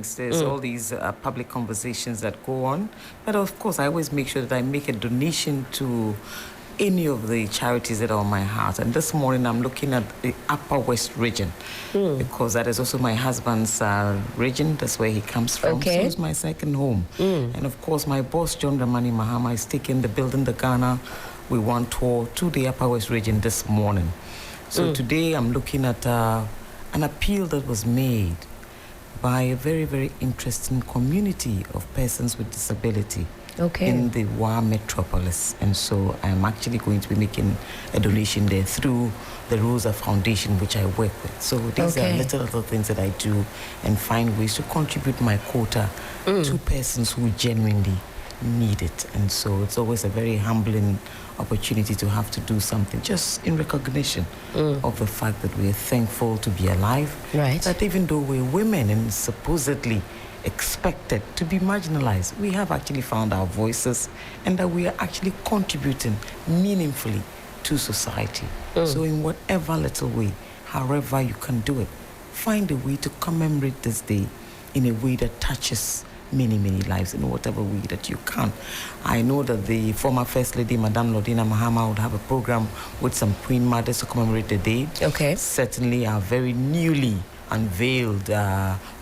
things. There's all these public conversations that go on. But of course, I always make sure that I make a donation to any of the charities that are on my heart. And this morning, I'm looking at the Upper West region because that is also my husband's region. That's where he comes from. Okay. So it's my second home. And of course, my boss, John Dramani Mahama, is taking the Building the Ghana We Want tour to the Upper West region this morning. So today, I'm looking at an appeal that was made by a very, very interesting community of persons with disability in the Wa metropolis. And so I'm actually going to be making a donation there through the Rosa Foundation, which I work with. So these are little things that I do and find ways to contribute my quota to persons who genuinely need it. And so it's always a very humbling opportunity to have to do something just in recognition of the fact that we're thankful to be alive. Right. That even though we're women and supposedly expected to be marginalized, we have actually found our voices and that we are actually contributing meaningfully to society. So in whatever little way, however you can do it, find a way to commemorate this day in a way that touches many, many lives in whatever way that you can. I know that the former First Lady, Madame Lordina Mahama, would have a program with some Queen Mothers to commemorate the day. Okay. Certainly our very newly unveiled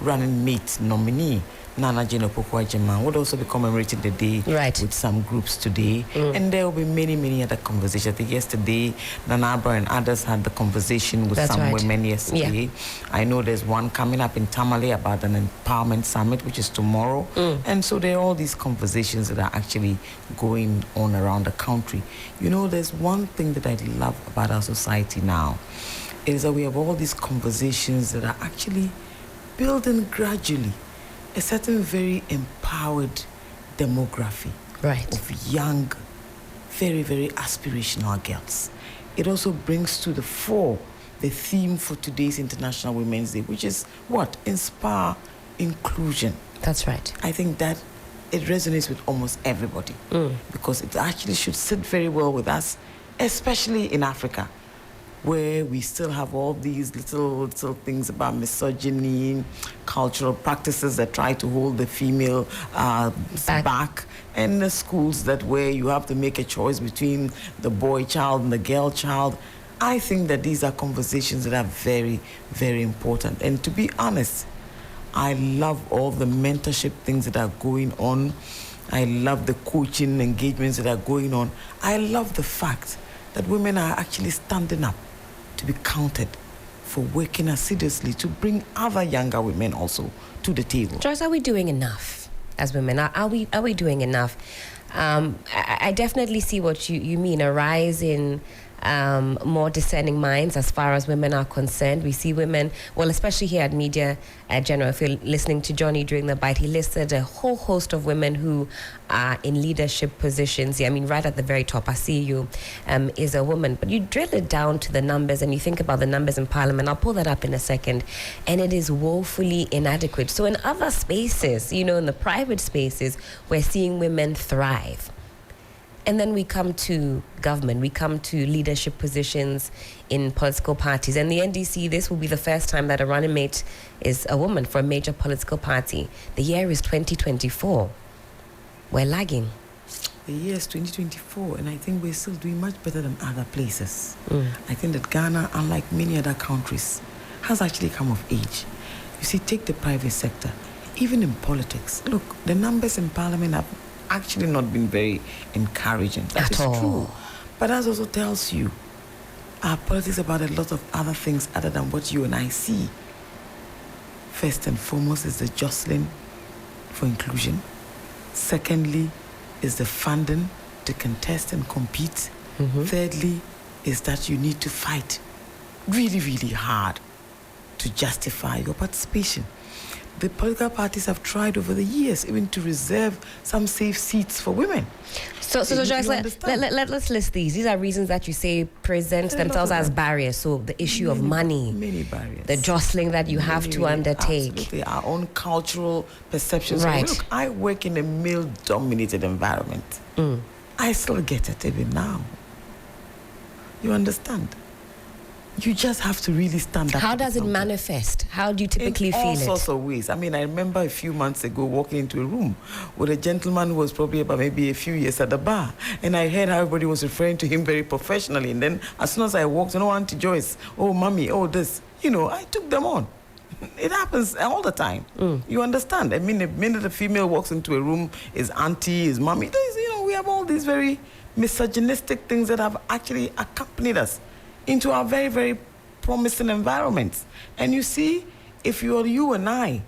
running mate nominee, Nana Jane Opoku-Agyeman, would also be commemorating the day with some groups today. And there will be many, many other conversations. I think yesterday, Nana Abra and others had the conversation with some women yesterday. I know there's one coming up in Tamale about an empowerment summit, which is tomorrow. And so there are all these conversations that are actually going on around the country. You know, there's one thing that I love about our society now, is that we have all these conversations that are actually building gradually a certain very empowered demography of young, very, very aspirational girls. It also brings to the fore the theme for today's International Women's Day, which is what? Inspire inclusion. That's right. I think that it resonates with almost everybody because it actually should sit very well with us, especially in Africa, where we still have all these little things about misogyny, cultural practices that try to hold the female back, and the schools that where you have to make a choice between the boy child and the girl child. I think that these are conversations that are very, very important. And to be honest, I love all the mentorship things that are going on. I love the coaching engagements that are going on. I love the fact that women are actually standing up to be counted for working assiduously to bring other younger women also to the table. Joyce, are we doing enough as women? Are we doing enough? I definitely see what you mean, a rise in more discerning minds as far as women are concerned. We see women, well, especially here at Media General, if you're listening to Johnny during the bite, he listed a whole host of women who are in leadership positions. Yeah, I mean, right at the very top, I see you, is a woman. But you drill it down to the numbers and you think about the numbers in Parliament. I'll pull that up in a second. And it is woefully inadequate. So in other spaces, you know, in the private spaces, we're seeing women thrive. And then we come to government, we come to leadership positions in political parties. And the NDC, this will be the first time that a running mate is a woman for a major political party. The year is 2024. We're lagging. The year is 2024, and I think we're still doing much better than other places. I think that Ghana, unlike many other countries, has actually come of age. You see, take the private sector, even in politics. Look, the numbers in Parliament have actually not been very encouraging. That is true. But that also tells you our politics about a lot of other things other than what you and I see. First and foremost is the jostling for inclusion. Secondly is the funding to contest and compete. Thirdly is that you need to fight really, really hard to justify your participation. The political parties have tried over the years even to reserve some safe seats for women. So Joyce, let's list these. These are reasons that you say present themselves as barriers. So the issue of money, many barriers, the jostling that you have to undertake, absolutely, our own cultural perceptions. Right. Look, I work in a male-dominated environment. I still get it even now. You understand? you just have to really stand up. How does it manifest? How do you typically feel it? In all sorts of ways. I mean, I remember a few months ago walking into a room with a gentleman who was probably about maybe a few years at the bar. And I heard how everybody was referring to him very professionally. And then as soon as I walked, Auntie Joyce, oh, mommy, oh, this. I took them on. It happens all the time. You understand? I mean, the minute a female walks into a room, is auntie, is mommy. We have all these very misogynistic things that have actually accompanied us into our very, very promising environments. And you see, if you and I,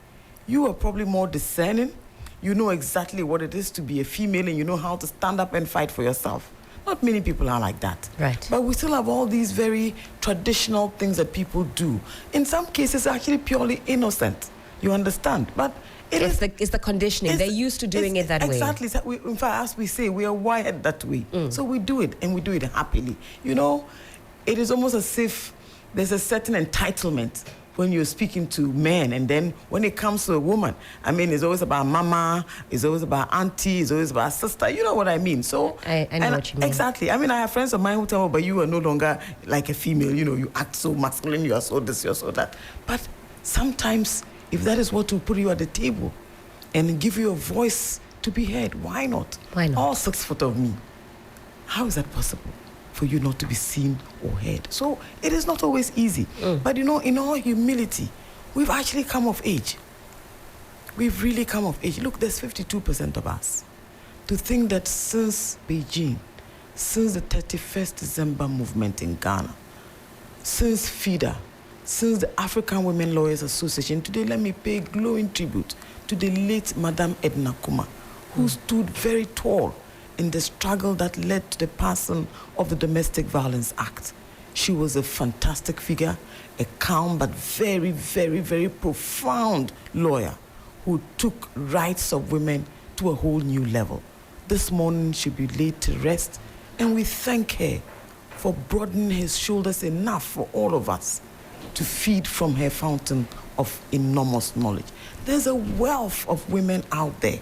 you are probably more discerning. You know exactly what it is to be a female, and you know how to stand up and fight for yourself. Not many people are like that. Right. But we still have all these very traditional things that people do. In some cases, actually purely innocent. You understand? But it's the conditioning. They're used to doing it that way. Exactly. In fact, as we say, we are wired that way. So we do it, and we do it happily. It is almost as if there's a certain entitlement when you're speaking to men, and then when it comes to a woman, I mean, it's always about mama, it's always about auntie, it's always about sister. You know what I mean? So I know what you mean. Exactly. I mean, I have friends of mine who tell me, but you are no longer like a female. You act so masculine, you are so this, you are so that. But sometimes, if that is what will put you at the table and give you a voice to be heard, why not? Why not? All 6 foot of me. How is that possible? For you not to be seen or heard. So it is not always easy. But in all humility, we've actually come of age. We've really come of age. Look, there's 52% of us. To think that since Beijing, since the 31st December movement in Ghana, since FIDA, since the African Women Lawyers Association, today let me pay glowing tribute to the late Madame Edna Kuma, who stood very tall in the struggle that led to the passing of the Domestic Violence Act. She was a fantastic figure, a calm but very, very, very profound lawyer who took rights of women to a whole new level. This morning she'll be laid to rest, and we thank her for broadening his shoulders enough for all of us to feed from her fountain of enormous knowledge. There's a wealth of women out there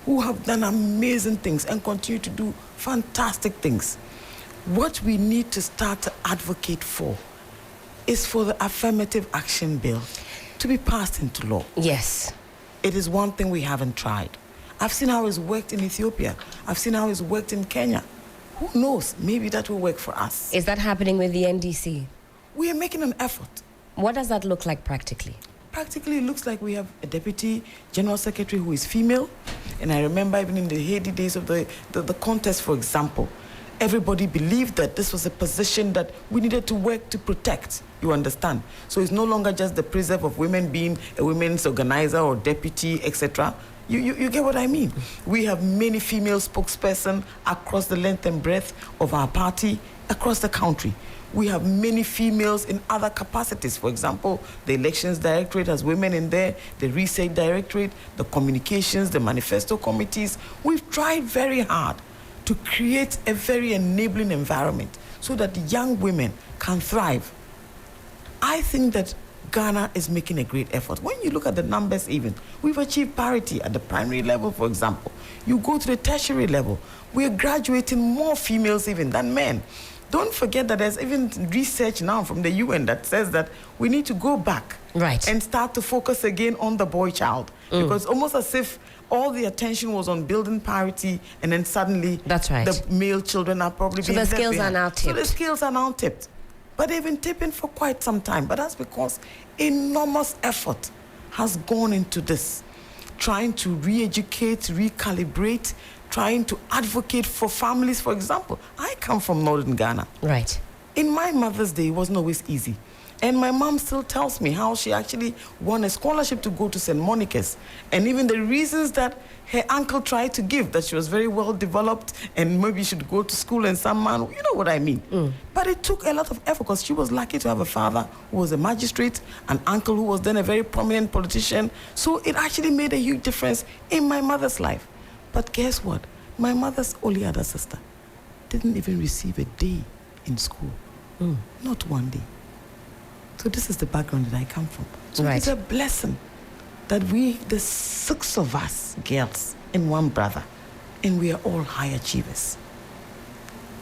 who have done amazing things and continue to do fantastic things. What we need to start to advocate for is for the affirmative action bill to be passed into law. Yes. It is one thing we haven't tried. I've seen how it's worked in Ethiopia. I've seen how it's worked in Kenya. Who knows? Maybe that will work for us. Is that happening with the NDC? We are making an effort. What does that look like practically? Practically, it looks like we have a deputy general secretary who is female. And I remember even in the heyday days of the contest, for example, everybody believed that this was a position that we needed to work to protect. You understand? So it's no longer just the preserve of women being a women's organizer or deputy, etc. You get what I mean? We have many female spokespersons across the length and breadth of our party, across the country. We have many females in other capacities. For example, the Elections Directorate has women in there, the Research Directorate, the Communications, the Manifesto Committees. We've tried very hard to create a very enabling environment so that young women can thrive. I think that Ghana is making a great effort. When you look at the numbers even, we've achieved parity at the primary level, for example. You go to the tertiary level, we're graduating more females even than men. Don't forget that there's even research now from the UN that says that we need to go back and start to focus again on the boy child. Because almost as if all the attention was on building parity, and then suddenly the male children are probably being left behind. So the scales are now tipped. So the scales are now tipped. But they've been tipping for quite some time. But that's because enormous effort has gone into this, trying to re-educate, recalibrate, trying to advocate for families. For example, I come from northern Ghana. Right. In my mother's day, it wasn't always easy. And my mom still tells me how she actually won a scholarship to go to St. Monica's. And even the reasons that her uncle tried to give, that she was very well developed and maybe should go to school in some man, you know what I mean. But it took a lot of effort because she was lucky to have a father who was a magistrate, an uncle who was then a very prominent politician. So it actually made a huge difference in my mother's life. But guess what? My mother's only other sister didn't even receive a day in school. Not one day. So this is the background that I come from. So it's a blessing that we, the 6 of us girls and one brother, and we are all high achievers.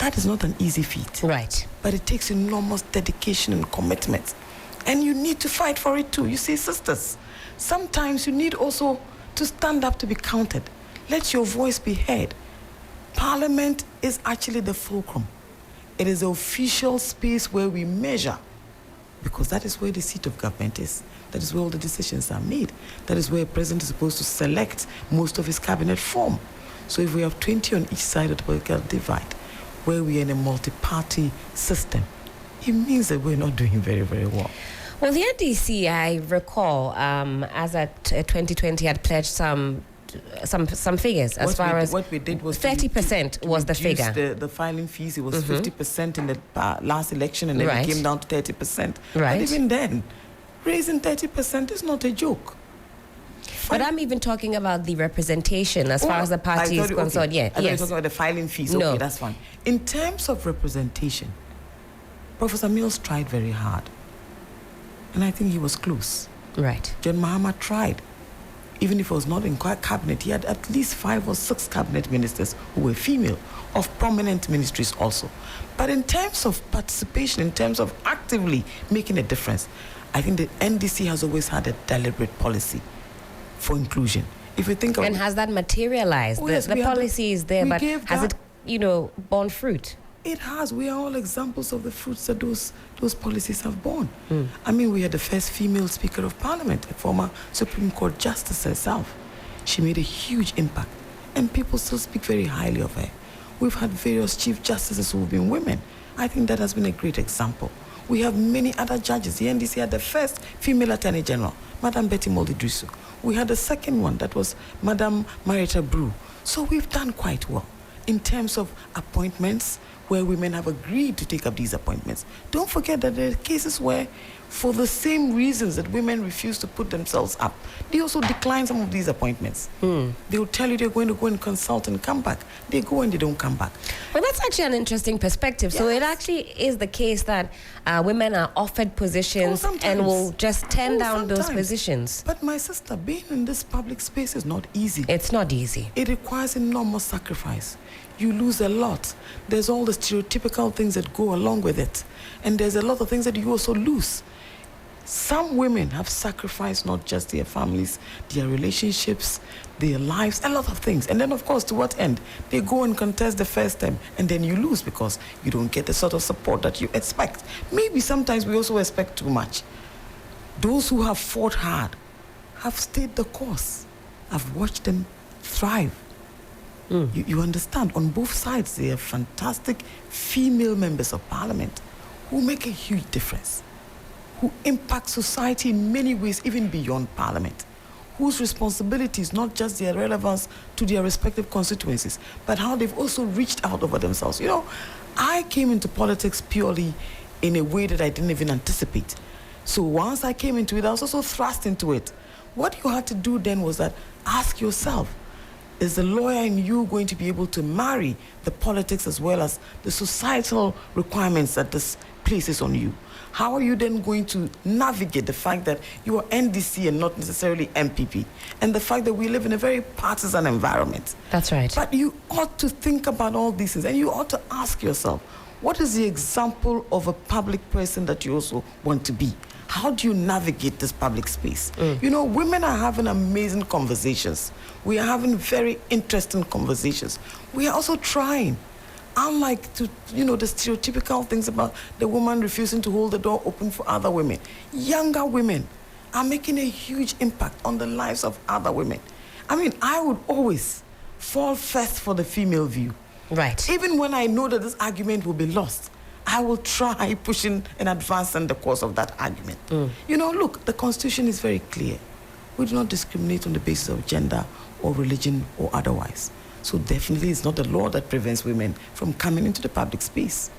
That is not an easy feat. Right. But it takes enormous dedication and commitment. And you need to fight for it too. You see, sisters, sometimes you need also to stand up to be counted. Let your voice be heard. Parliament is actually the fulcrum. It is the official space where we measure, because that is where the seat of government is. That is where all the decisions are made. That is where a president is supposed to select most of his cabinet from. So if we have 20 on each side of the political divide, where we are in a multi-party system, it means that we're not doing very, very well. Well, the NDC, I recall, as at 2020, had pledged some figures as far as what we did was 30% was the figure. The filing fees, it was 50% in the last election, and then Right. it came down to 30%. Right. And even then, raising 30% is not a joke. But I'm even talking about the representation as far as the party is concerned. Okay. Yeah, I thought you were talking about the filing fees. No. Okay, that's fine. In terms of representation, Professor Mills tried very hard. And I think he was close. Right. John Mahama tried. Even if he was not in cabinet, he had at least 5 or 6 cabinet ministers who were female, of prominent ministries also. But in terms of participation, in terms of actively making a difference, I think the NDC has always had a deliberate policy for inclusion. If you think of And has that materialized? Oh, yes, the policy is there, but has it, borne fruit? It has. We are all examples of the fruits that those policies have borne. I mean, we had the first female Speaker of Parliament, a former Supreme Court Justice herself. She made a huge impact, and people still speak very highly of her. We've had various Chief Justices who have been women. I think that has been a great example. We have many other judges. The NDC had the first female Attorney General, Madam Betty Molde-Drusu. We had the second one, that was Madam Marietta Brew. So we've done quite well in terms of appointments where women have agreed to take up these appointments. Don't forget that there are cases where, for the same reasons that women refuse to put themselves up, they also decline some of these appointments. They will tell you they're going to go and consult and come back. They go and they don't come back. Well, that's actually an interesting perspective. Yes. So it actually is the case that women are offered positions and will just turn down those positions. But my sister, being in this public space is not easy. It's not easy. It requires enormous sacrifice. You lose a lot. There's all the stereotypical things that go along with it. And there's a lot of things that you also lose. Some women have sacrificed not just their families, their relationships, their lives, a lot of things. And then, of course, to what end? They go and contest the first time, and then you lose because you don't get the sort of support that you expect. Maybe sometimes we also expect too much. Those who have fought hard have stayed the course. I've watched them thrive. You understand? On both sides, they are fantastic female members of Parliament who make a huge difference, who impact society in many ways, even beyond Parliament, whose responsibility is not just their relevance to their respective constituencies, but how they've also reached out over themselves. I came into politics purely in a way that I didn't even anticipate. So once I came into it, I was also thrust into it. What you had to do then was that ask yourself, is the lawyer in you going to be able to marry the politics as well as the societal requirements that this places on you? How are you then going to navigate the fact that you are NDC and not necessarily MPP, and the fact that we live in a very partisan environment? That's right. But you ought to think about all these things, and you ought to ask yourself, what is the example of a public person that you also want to be? How do you navigate this public space? Women are having amazing conversations. We are having very interesting conversations. We are also trying. Unlike the stereotypical things about the woman refusing to hold the door open for other women. Younger women are making a huge impact on the lives of other women. I mean, I would always fall first for the female view. Right. Even when I know that this argument will be lost, I will try pushing and advancing the course of that argument. Look, the Constitution is very clear. We do not discriminate on the basis of gender or religion or otherwise. So definitely it's not the law that prevents women from coming into the public space.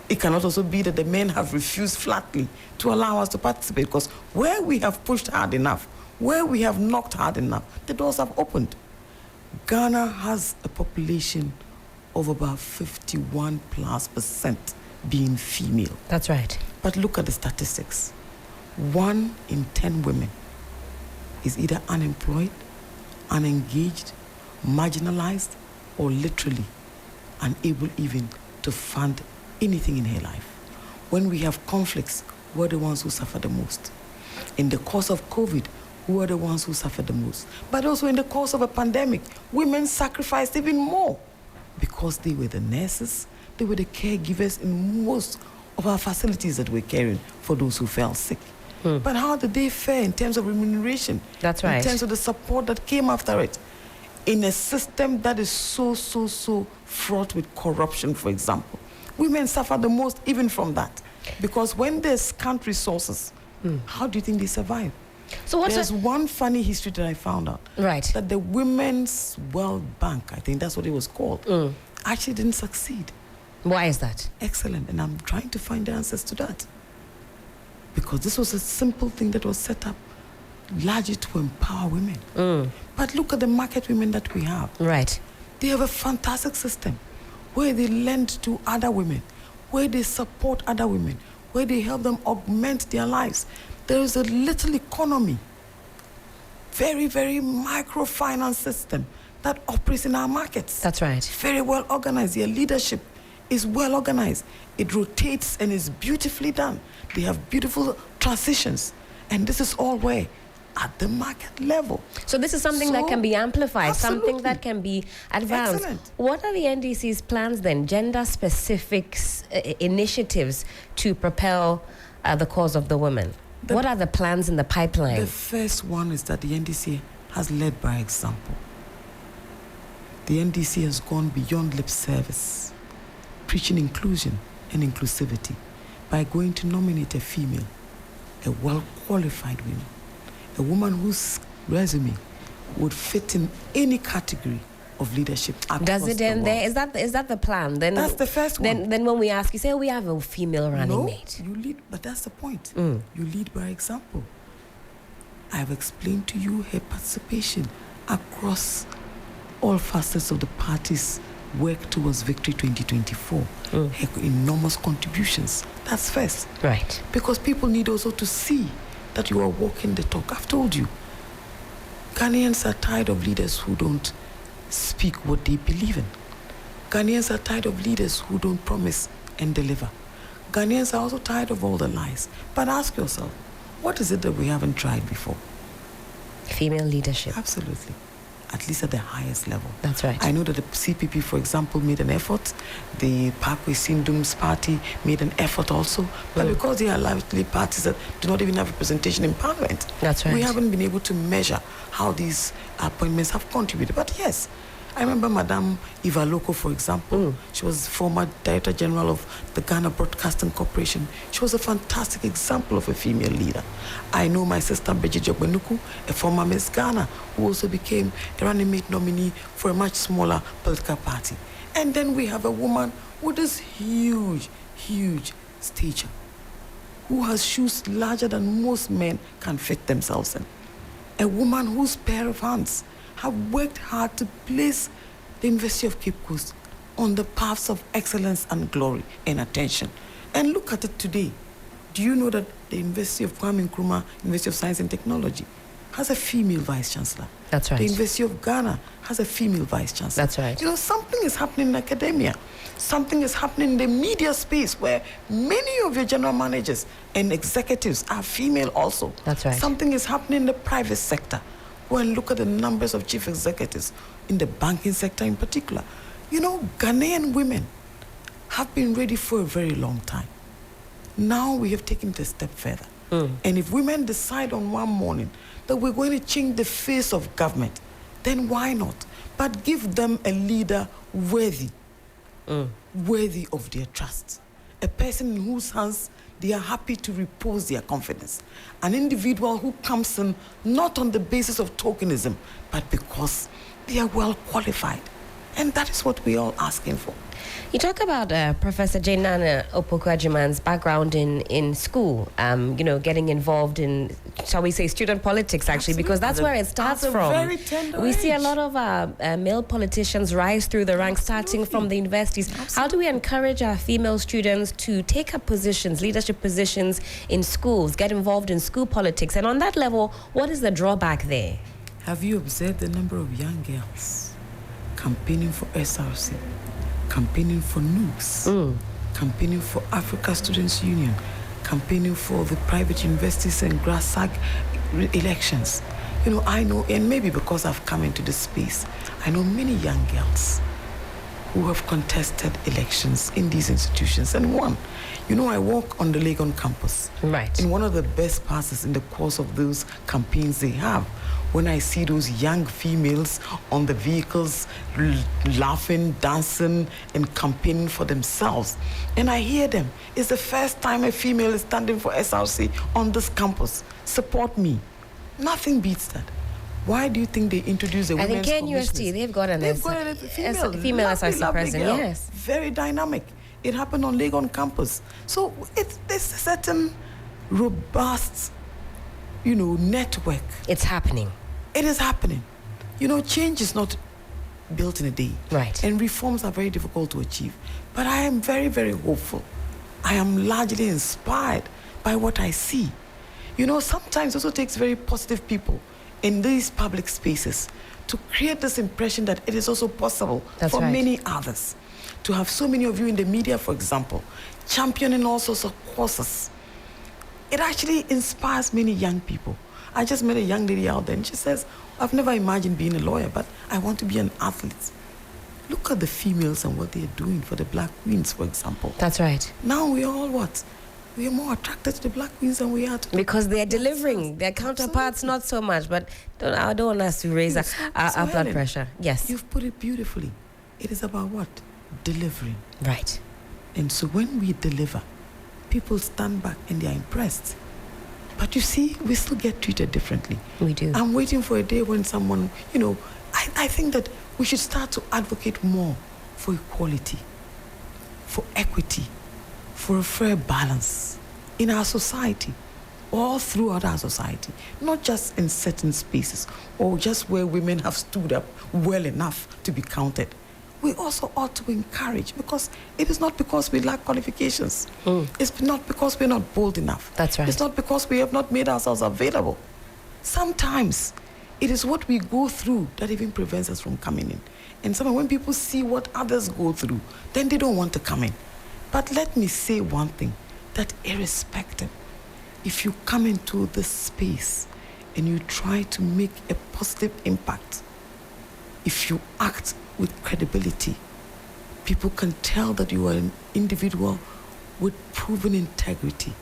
It cannot also be that the men have refused flatly to allow us to participate, because where we have pushed hard enough, where we have knocked hard enough, the doors have opened. Ghana has a population of about 51+% being female. That's right. But look at the statistics. 1 in 10 women is either unemployed, unengaged, marginalized, or literally unable even to fund anything in her life. When we have conflicts, we're the ones who suffer the most. In the course of COVID, who are the ones who suffered the most? But also in the course of a pandemic, women sacrificed even more because they were the nurses, they were the caregivers in most of our facilities that we're caring for those who fell sick. But how did they fare in terms of remuneration? That's right. In terms of the support that came after it? In a system that is so fraught with corruption, for example. Women suffer the most even from that. Because when there's scant resources, how do you think they survive? So there's one funny history that I found out. Right. That the Women's World Bank, I think that's what it was called, actually didn't succeed. Why is that? Excellent. And I'm trying to find the answers to that. Because this was a simple thing that was set up largely to empower women. But look at the market women that we have. Right. They have a fantastic system where they lend to other women, where they support other women, where they help them augment their lives. There is a little economy, very microfinance system that operates in our markets. That's right. Very well organized. Their leadership is well organized. It rotates and is beautifully done. They have beautiful transitions. And this is all where? At the market level. So this is something that can be amplified, absolutely. Something that can be advanced. Excellent. What are the NDC's plans then, gender-specific initiatives to propel the cause of the women? What are the plans in the pipeline? The first one is that the NDC has led by example. The NDC has gone beyond lip service, preaching inclusion and inclusivity by going to nominate a female, a well-qualified woman, a woman whose resume would fit in any category of leadership across Does it end the there? world. Is that the plan? Then that's the first one. Then when we ask, you say, we have a female running mate. You lead, but that's the point. You lead by example. I have explained to you her participation across all facets of the party's work towards Victory 2024. Her enormous contributions. That's first. Right. Because people need also to see that you are walking the talk. I've told you, Ghanaians are tired of leaders who don't speak what they believe in. Ghanaians are tired of leaders who don't promise and deliver. Ghanaians are also tired of all the lies. But ask yourself, what is it that we haven't tried before? Female leadership. Absolutely. At least at the highest level. That's right. I know that the CPP, for example, made an effort. The Parkway Sindum's party made an effort also. But because they are largely parties that do not even have representation in Parliament, that's right. We haven't been able to measure how these appointments have contributed. But yes, I remember Madame Eva Loko, for example. She was former Director General of the Ghana Broadcasting Corporation. She was a fantastic example of a female leader. I know my sister Beji Jogbenuku, a former Miss Ghana, who also became a running mate nominee for a much smaller political party. And then we have a woman with this huge stature, who has shoes larger than most men can fit themselves in. A woman whose pair of hands have worked hard to place the University of Cape Coast on the paths of excellence and glory and attention. And look at it today. Do you know that the University of Kwame Nkrumah, University of Science and Technology, has a female vice-chancellor? That's right. The University of Ghana has a female vice-chancellor. That's right. You know, something is happening in academia. Something is happening in the media space where many of your general managers and executives are female also. That's right. Something is happening in the private sector. Go and look at the numbers of chief executives in the banking sector in particular. You know, Ghanaian women have been ready for a very long time. Now we have taken it a step further. And if women decide on one morning that we're going to change the face of government, then why not? But give them a leader worthy of their trust. A person in whose hands they are happy to repose their confidence. An individual who comes in not on the basis of tokenism, but because they are well qualified. And that is what we're all asking for. You talk about Professor Jane Nana Opoku-Agyeman's background in school, getting involved in, shall we say, student politics, actually, Absolutely. Because that's where it starts from. Very tender we see a age. lot of male politicians rise through the ranks, starting from the universities. Absolutely. How do we encourage our female students to take up positions, leadership positions in schools, get involved in school politics? And on that level, what is the drawback there? Have you observed the number of young girls campaigning for SRC, campaigning for NUGS, campaigning for Africa Students Union, campaigning for the private universities and GRASAG elections. You know, I know, and maybe because I've come into this space, I know many young girls who have contested elections in these institutions and won. You know, I walk on the Legon campus. Right. In one of the best passes in the course of those campaigns they have, when I see those young females on the vehicles laughing, dancing, and campaigning for themselves, and I hear them, it's the first time a female is standing for SRC on this campus. Support me. Nothing beats that. Why do you think they introduced the women's commissioners? I think KNUST, they've got a female SRC president, girl. yes. Very dynamic. It happened on Legon campus. So there's a certain robust, you know, network. It's happening. It is happening. You know, change is not built in a day. Right. And reforms are very difficult to achieve. But I am very, very hopeful. I am largely inspired by what I see. You know, sometimes it also takes very positive people in these public spaces to create this impression that it is also possible for many others. To have so many of you in the media, for example, championing all sorts of causes. It actually inspires many young people. I just met a young lady out there and she says, I've never imagined being a lawyer, but I want to be an athlete. Look at the females and what they're doing for the Black Queens, for example. That's right. Now we're all what? We are more attracted to the Black Queens than we are to... Because they're delivering. Their counterparts, not so much. But I don't want us to raise our blood pressure. Yes. You've put it beautifully. It is about what? Delivering. Right. And so when we deliver, people stand back and they are impressed. But you see, we still get treated differently. We do. I'm waiting for a day when someone, you know, I think that we should start to advocate more for equality, for equity, for a fair balance in our society, all throughout our society, not just in certain spaces or just where women have stood up well enough to be counted. We also ought to encourage, because it is not because we lack qualifications. It's not because we're not bold enough. That's right. It's not because we have not made ourselves available. Sometimes it is what we go through that even prevents us from coming in. And sometimes when people see what others go through, then they don't want to come in. But let me say one thing, that irrespective, if you come into this space and you try to make a positive impact, if you act with credibility, people can tell that you are an individual with proven integrity,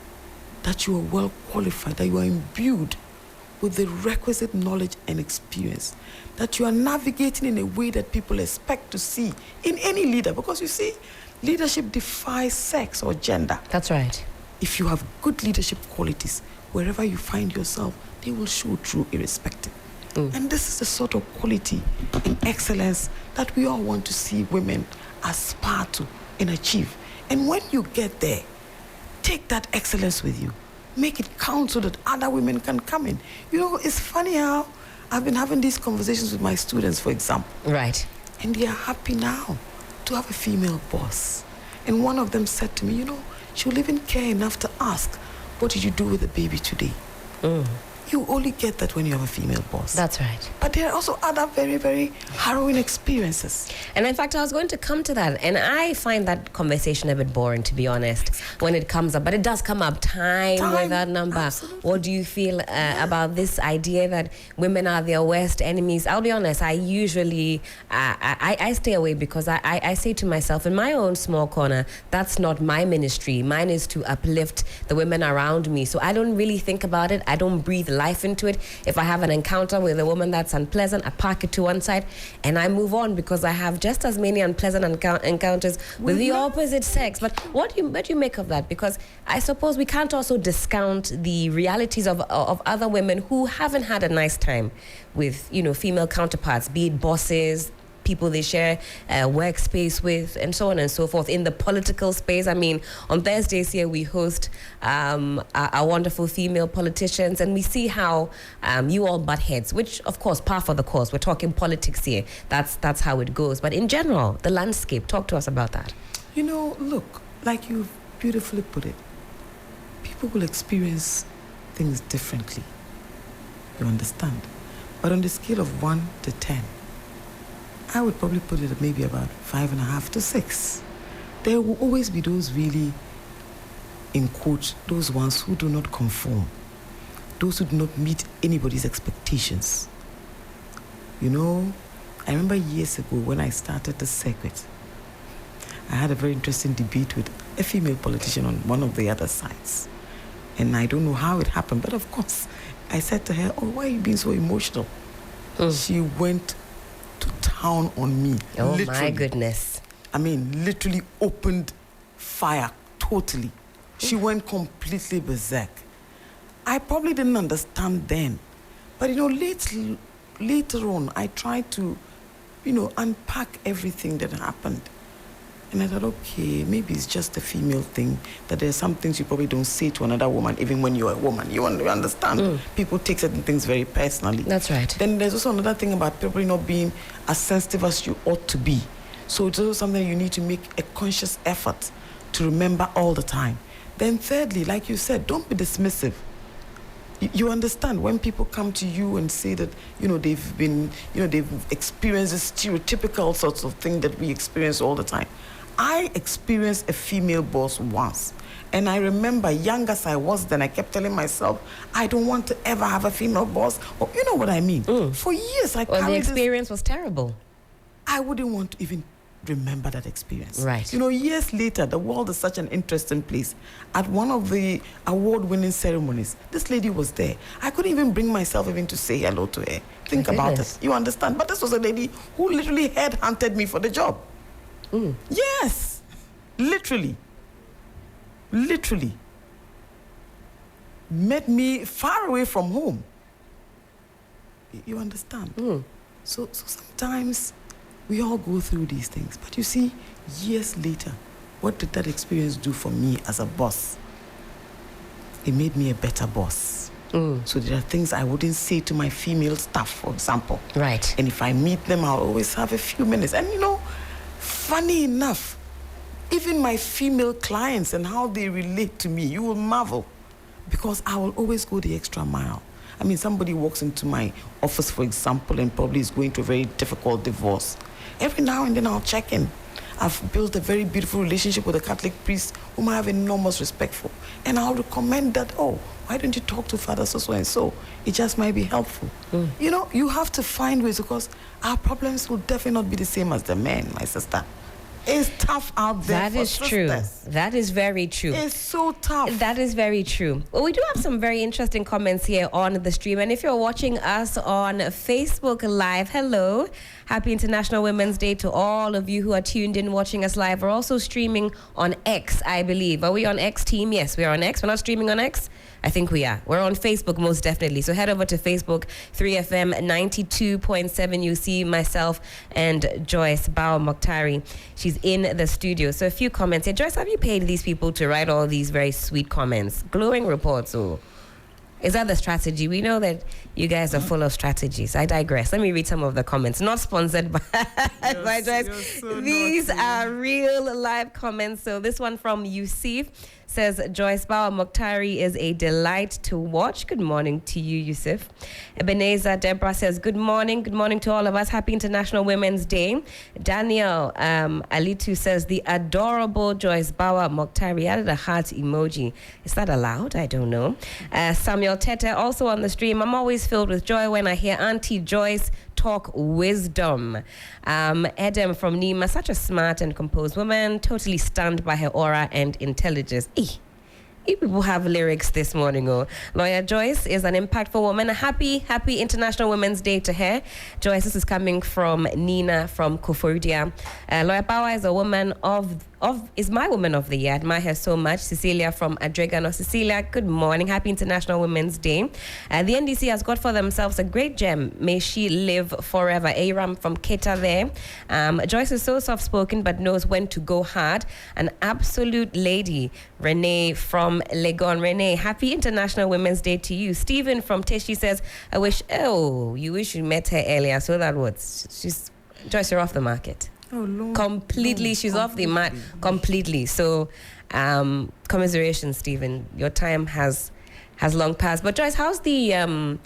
that you are well qualified, that you are imbued with the requisite knowledge and experience, that you are navigating in a way that people expect to see in any leader. Because you see, leadership defies sex or gender. That's right. If you have good leadership qualities, wherever you find yourself, they will show through irrespective. And this is the sort of quality and excellence that we all want to see women aspire to and achieve. And when you get there, take that excellence with you. Make it count so that other women can come in. You know, it's funny how I've been having these conversations with my students, for example. Right. And they are happy now to have a female boss. And one of them said to me, you know, she will even care enough to ask, what did you do with the baby today? You only get that when you have a female boss. That's right. But there are also other very, very harrowing experiences. And in fact, I was going to come to that. And I find that conversation a bit boring, to be honest, when it comes up. But it does come up time without number. Absolutely. What do you feel about this idea that women are their worst enemies? I'll be honest, I usually, I stay away because I say to myself, in my own small corner, that's not my ministry. Mine is to uplift the women around me. So I don't really think about it. I don't breathe life into it. If I have an encounter with a woman that's unpleasant, I park it to one side and I move on, because I have just as many unpleasant encounters with the opposite sex. But what do you make of that? Because I suppose we can't also discount the realities of other women who haven't had a nice time with, you know, female counterparts, be it bosses, people they share workspace with, and so on and so forth. In the political space, I mean, on Thursdays here we host our wonderful female politicians, and we see how you all butt heads, which of course par for the course. We're talking politics here. That's how it goes. But in general, the landscape, talk to us about that. You know, look, like you beautifully put it, people will experience things differently. You understand? But on the scale of 1 to 10, I would probably put it at maybe about 5.5 to 6. There will always be those really, in quote, those ones who do not conform, those who do not meet anybody's expectations. You know, I remember years ago when I started the circuit, I had a very interesting debate with a female politician on one of the other sides. And I don't know how it happened, but of course, I said to her, oh, why are you being so emotional? She went to town on me. Oh, literally. My goodness. I mean, literally opened fire totally. She went completely berserk. I probably didn't understand then. But, you know, later on, I tried to, you know, unpack everything that happened. And I thought, okay, maybe it's just a female thing, that there's some things you probably don't say to another woman, even when you're a woman. You understand? People take certain things very personally. That's right. Then there's also another thing about probably not being as sensitive as you ought to be. So it's also something you need to make a conscious effort to remember all the time. Then thirdly, like you said, don't be dismissive. You understand when people come to you and say that, you know, they've experienced this stereotypical sorts of thing that we experience all the time. I experienced a female boss once. And I remember, young as I was then, I kept telling myself, I don't want to ever have a female boss. Or, you know what I mean? For years, I carried the experience was terrible. I wouldn't want to even remember that experience. Right. You know, years later, the world is such an interesting place. At one of the award-winning ceremonies, this lady was there. I couldn't even bring myself even to say hello to her. Think about it. You understand? But this was a lady who literally headhunted me for the job. Yes. Literally. Met me far away from home. You understand? So sometimes we all go through these things. But you see, years later, what did that experience do for me as a boss? It made me a better boss. So there are things I wouldn't say to my female staff, for example. Right. And if I meet them, I'll always have a few minutes. And you know, funny enough, even my female clients and how they relate to me, you will marvel. Because I will always go the extra mile. I mean, somebody walks into my office, for example, and probably is going through a very difficult divorce. Every now and then I'll check in. I've built a very beautiful relationship with a Catholic priest whom I have enormous respect for. And I'll recommend that, oh, why don't you talk to Father so and so? It just might be helpful. You know, you have to find ways, because our problems will definitely not be the same as the men, my sister. It's tough out there. That is true. That is very true. It's so tough. That is very true. Well, we do have some very interesting comments here on the stream. And if you're watching us on Facebook Live, hello. Happy International Women's Day to all of you who are tuned in watching us live. We're also streaming on X, I believe. Are we on X, team? Yes, we are on X. We're not streaming on X? I think we are. We're on Facebook most definitely. So head over to Facebook, 3FM 92.7. You see myself and Joyce Bawah Mogtari. She's in the studio. So a few comments here. Joyce, have you paid these people to write all these very sweet comments? Glowing reports, or is that the strategy? We know that you guys are full of strategies. I digress. Let me read some of the comments. Not sponsored by Joyce. So these are real live comments. So this one from Yusuf says, Joyce Bawah Mogtari is a delight to watch. Good morning to you, Yusuf. Ebenezer Deborah says, good morning. Good morning to all of us. Happy International Women's Day. Daniel Alitu says, the adorable Joyce Bawah Mogtari, added a heart emoji. Is that allowed? I don't know. Samuel Tete also on the stream. I'm always filled with joy when I hear Auntie Joyce talk wisdom. Edem from Nima, such a smart and composed woman, totally stunned by her aura and intelligence. You people have lyrics this morning. Lawyer Joyce is an impactful woman. A happy International Women's Day to her. Joyce, this is coming from Nina from Koforidua. Lawyer Bawah is a woman is my woman of the year. I admire her so much. Cecilia from Adregano. Cecilia, good morning. Happy International Women's Day. The NDC has got for themselves a great gem. May she live forever. Aram from Keta there. Joyce is so soft-spoken but knows when to go hard. An absolute lady. Renee from Legon. Renee, happy International Women's Day to you. Stephen from Teshi says, you wish you met her earlier. So that was, Joyce, you're off the market. Oh, Lord. Completely. She's off the mat completely. So, commiseration, Stephen. Your time has has long passed. But Joyce, how's the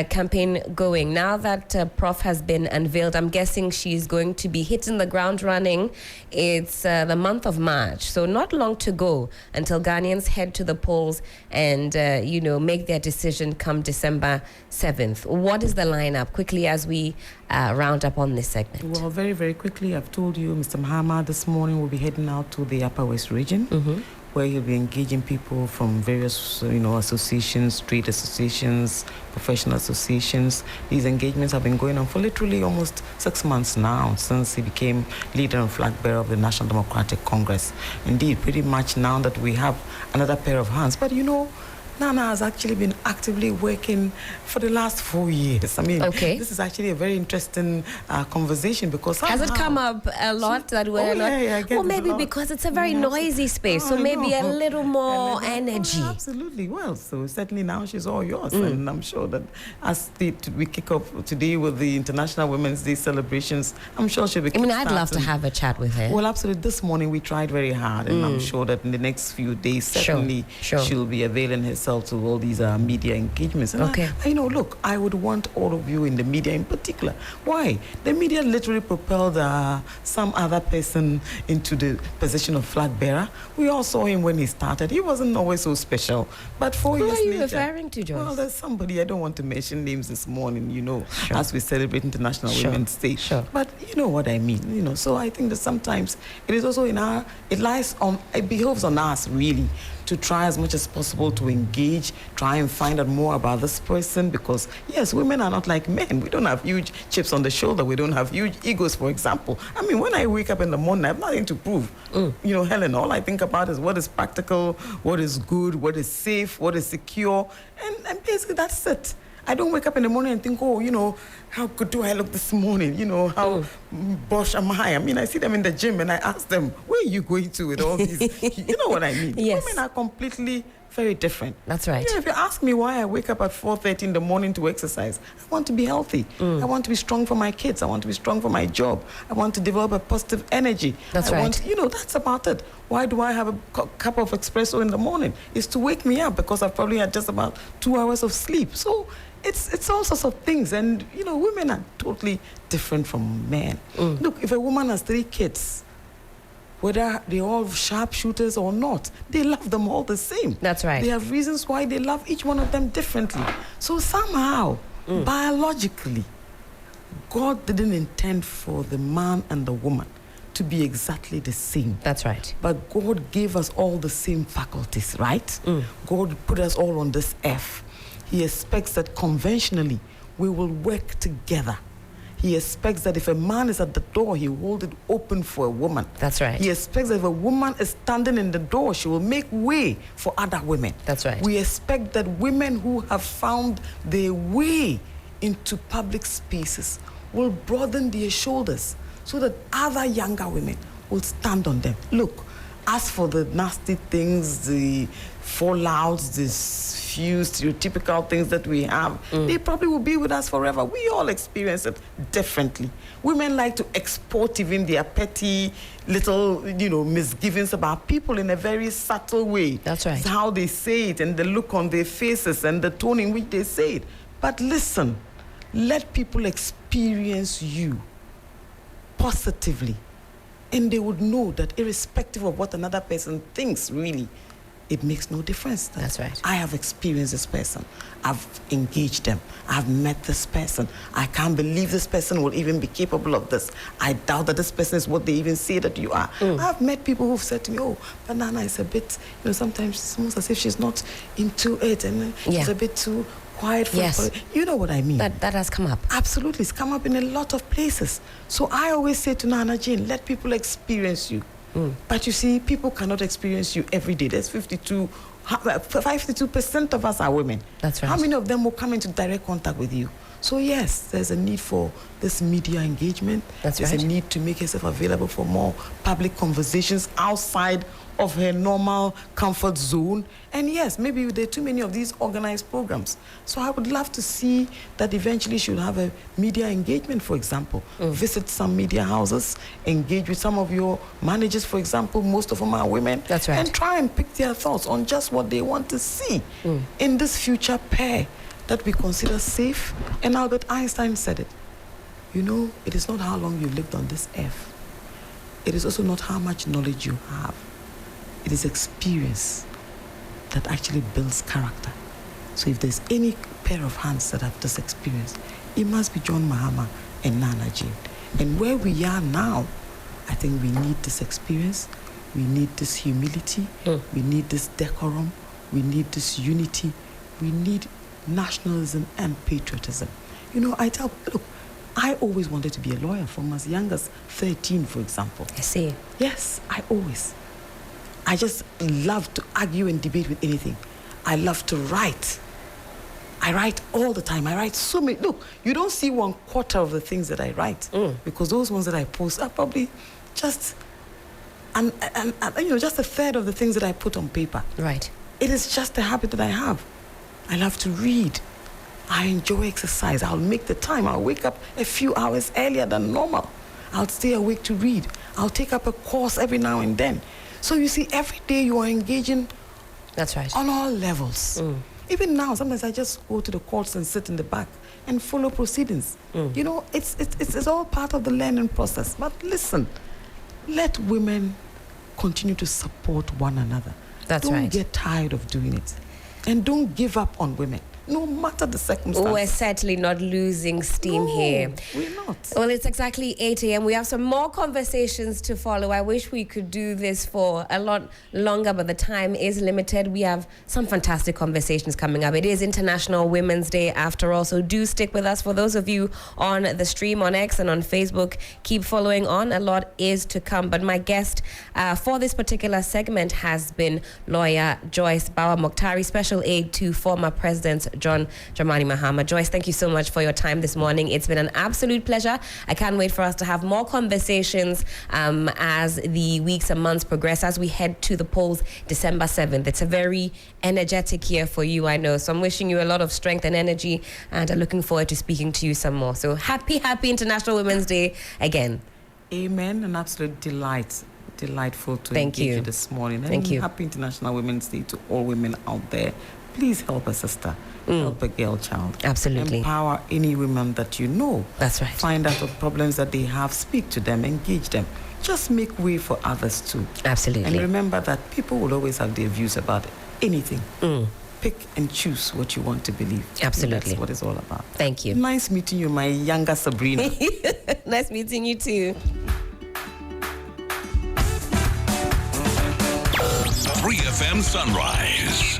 campaign going now that Prof has been unveiled? I'm guessing she's going to be hitting the ground running. It's the month of March, so not long to go until Ghanaians head to the polls and make their decision come December 7th. What is the lineup? Quickly, as we round up on this segment. Well, very, very quickly, I've told you, Mr. Mahama this morning will be heading out to the Upper West region. Where he'll be engaging people from various, associations, trade associations, professional associations. These engagements have been going on for literally almost 6 months now, since he became leader and flag bearer of the National Democratic Congress. Indeed, pretty much now that we have another pair of hands. But Nana has actually been actively working for the last 4 years. I mean, this is actually a very interesting conversation because has it come up a lot that we're or maybe because it's a very noisy space, so maybe a little more energy. Absolutely. Well, so certainly now she's all yours, and I'm sure that as we kick off today with the International Women's Day celebrations, I'm sure she'll be. I'd love to have a chat with her. Well, absolutely. This morning we tried very hard, and I'm sure that in the next few days, certainly she'll be availing herself to all these media engagements. And look, I would want all of you in the media in particular. Why? The media literally propelled some other person into the position of flag bearer. We all saw him when he started. He wasn't always so special. But 4 years later... Who are you referring to, Joyce? Well, there's somebody, I don't want to mention names this morning, as we celebrate International Women's Day. But you know what I mean, so I think that sometimes it is also it behoves on us, really, to try as much as possible to engage, try and find out more about this person, because yes, women are not like men. We don't have huge chips on the shoulder. We don't have huge egos, for example. I mean, when I wake up in the morning, I have nothing to prove. Helen, all I think about is what is practical, what is good, what is safe, what is secure, and basically that's it. I don't wake up in the morning and think, how good do I look this morning? How bosh am I? I mean, I see them in the gym and I ask them, where are you going to with all these? You know what I mean? Yes. Women are completely very different. That's right. If you ask me why I wake up at 4:30 in the morning to exercise, I want to be healthy. I want to be strong for my kids. I want to be strong for my job. I want to develop a positive energy. That's right. That's about it. Why do I have a cup of espresso in the morning? It's to wake me up because I've probably had just about 2 hours of sleep. So it's all sorts of things. And, women are totally different from men. Look, if a woman has 3 kids, whether they're all sharpshooters or not, they love them all the same. That's right. They have reasons why they love each one of them differently. So somehow, biologically, God didn't intend for the man and the woman to be exactly the same. That's right. But God gave us all the same faculties, right? God put us all on this earth. He expects that conventionally we will work together. He expects that if a man is at the door, he will hold it open for a woman. That's right. He expects that if a woman is standing in the door, she will make way for other women. That's right. We expect that women who have found their way into public spaces will broaden their shoulders so that other younger women will stand on them. Look, as for the nasty things, the fallouts, these few stereotypical things that we have, they probably will be with us forever. We all experience it differently. Women like to export even their petty little, misgivings about people in a very subtle way. That's right. It's how they say it and the look on their faces and the tone in which they say it. But listen, let people experience you positively, and they would know that irrespective of what another person thinks, really, it makes no difference. That's right. I have experienced this person. I've engaged them. I've met this person. I can't believe this person will even be capable of this. I doubt that this person is what they even say that you are. I've met people who've said to me, oh, but Nana is a bit, sometimes it's almost as if she's not into it, and she's a bit too quiet for you know what I mean. That has come up. Absolutely. It's come up in a lot of places. So I always say to Nana Jane, let people experience you. But you see, people cannot experience you every day. There's 52% of us are women. That's right. How many of them will come into direct contact with you? So yes, there's a need for this media engagement. There's a need to make herself available for more public conversations outside of her normal comfort zone. And yes, maybe there are too many of these organized programs. So I would love to see that eventually she will have a media engagement, for example. Visit some media houses, engage with some of your managers, for example. Most of them are women. That's right. And try and pick their thoughts on just what they want to see in this future pair that we consider safe. And Albert Einstein said it. You know, it is not how long you lived on this earth. It is also not how much knowledge you have. It is experience that actually builds character. So if there's any pair of hands that have this experience, it must be John Mahama and Nana Jane. And where we are now, I think we need this experience, we need this humility, we need this decorum, we need this unity, we need nationalism and patriotism. You know, I always wanted to be a lawyer from as young as 13, for example. I see. Yes, I just love to argue and debate with anything. I love to write. I write all the time. I write so many. Look, you don't see 1/4 of the things that I write because those ones that I post are probably just, just a third of the things that I put on paper. Right. It is just a habit that I have. I love to read. I enjoy exercise. I'll make the time. I'll wake up a few hours earlier than normal. I'll stay awake to read. I'll take up a course every now and then. So you see, every day you are engaging. That's right. On all levels. Even now, sometimes I just go to the courts and sit in the back and follow proceedings. You know, it's all part of the learning process. But listen, let women continue to support one another. That's right. Don't get tired of doing it. And don't give up on women, no matter the circumstances. We're certainly not losing steam here. We're not. Well, it's exactly 8 a.m. We have some more conversations to follow. I wish we could do this for a lot longer, but the time is limited. We have some fantastic conversations coming up. It is International Women's Day after all, so do stick with us. For those of you on the stream on X and on Facebook, keep following on. A lot is to come. But my guest for this particular segment has been lawyer Joyce Bawah Mogtari, special aide to former President John Dramani Mahama. Joyce, thank you so much for your time this morning. It's been an absolute pleasure. I can't wait for us to have more conversations as the weeks and months progress, as we head to the polls December 7th. It's a very energetic year for you, I know. So I'm wishing you a lot of strength and energy, and I'm looking forward to speaking to you some more. So happy International Women's Day again. Amen. An absolute delight. Delightful to Thank engage you this morning. Thank you. Happy International Women's Day to all women out there. Please help a sister, help a girl child. Absolutely. Empower any women that you know. That's right. Find out the problems that they have, speak to them, engage them. Just make way for others too. Absolutely. And remember that people will always have their views about anything. Pick and choose what you want to believe. Absolutely. That's what it's all about. Thank you. Nice meeting you, my younger Sabrina. Nice meeting you too. 3FM Sunrise.